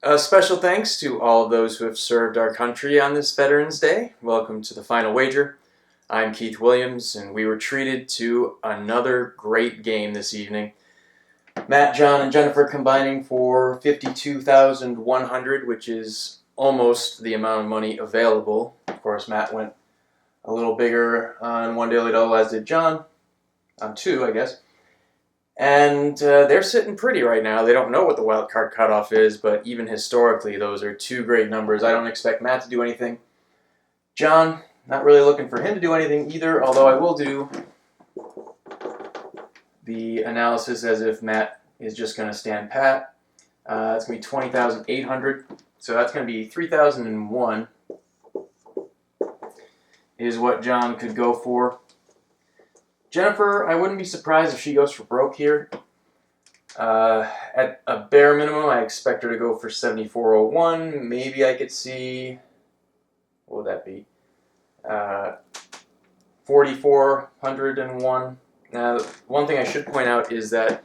A special thanks to all of those who have served our country on this Veterans Day. Welcome to the Final Wager. I'm Keith Williams, and we were treated to another great game this evening. Matt, John, and Jennifer combining for 52,100, which is almost the amount of money available. Of course, Matt went a little bigger on one daily double, as did John. On two, I guess. And they're sitting pretty right now. They don't know what the wild card cutoff is, but even historically, those are two great numbers. I don't expect Matt to do anything. John, not really looking for him to do anything either, although I will do the analysis as if Matt is just going to stand pat. It's going to be 20,800, so that's going to be 3,001 is what John could go for. Jennifer, I wouldn't be surprised if she goes for broke here. At a bare minimum, I expect her to go for 7401. Maybe I could see, what would that be? 4,401. Now, one thing I should point out is that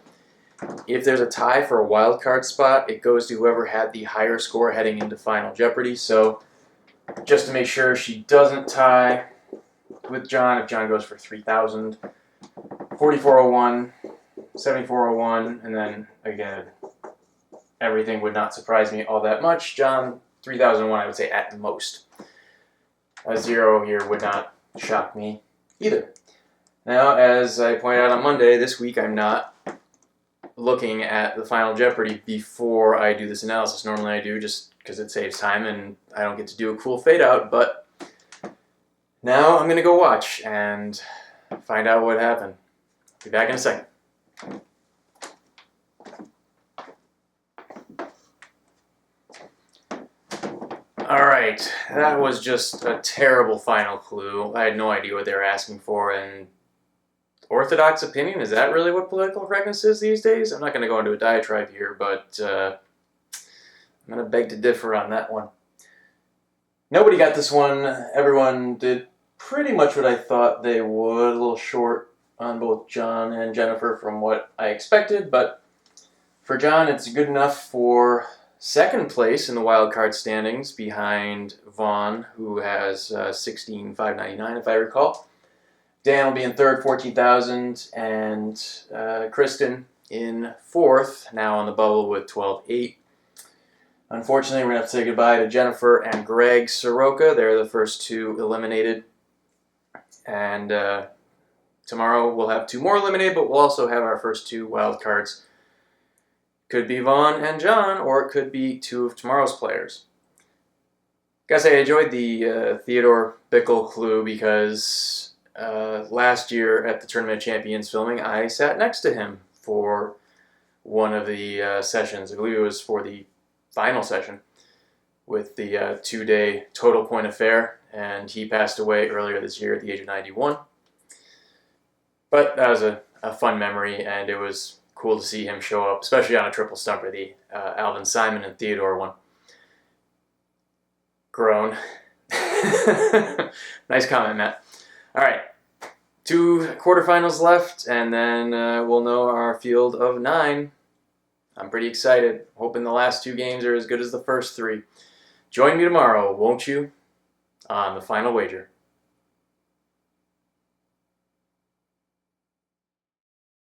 if there's a tie for a wild card spot, it goes to whoever had the higher score heading into Final Jeopardy. So, just to make sure she doesn't tie with John, if John goes for 3,000, 4,401, 7,401, and then again, everything would not surprise me all that much. John, 3,001, I would say at most. A zero here would not shock me either. Now, as I pointed out on Monday, this week I'm not looking at the Final Jeopardy before I do this analysis. Normally I do just because it saves time and I don't get to do a cool fade out, but now I'm going to go watch and find out what happened. Be back in a second. Alright, that was just a terrible final clue. I had no idea what they were asking for, and orthodox opinion, is that really what political correctness is these days? I'm not going to go into a diatribe here, but I'm going to beg to differ on that one. Nobody got this one. Everyone did pretty much what I thought they would. A little short on both John and Jennifer from what I expected, but for John, it's good enough for second place in the wild card standings behind Vaughn, who has 16,599 if I recall. Dan will be in third, 14,000, and Kristen in fourth, now on the bubble with 12,800. Unfortunately, we're going to have to say goodbye to Jennifer and Greg Soroka. They're the first two eliminated. And tomorrow we'll have two more eliminated, but we'll also have our first two wild cards. Could be Vaughn and John, or it could be two of tomorrow's players. Gotta say, I enjoyed the Theodore Bickle clue because last year at the Tournament of Champions filming, I sat next to him for one of the sessions. I believe it was for the final session with the two-day total point affair, and he passed away earlier this year at the age of 91. But that was a fun memory, and it was cool to see him show up, especially on a triple stumper, the Alvin Simon and Theodore one. Groan. Nice comment, Matt. All right, two quarterfinals left, and then we'll know our field of 9. I'm pretty excited, hoping the last two games are as good as the first three. Join me tomorrow, won't you, on the Final Wager.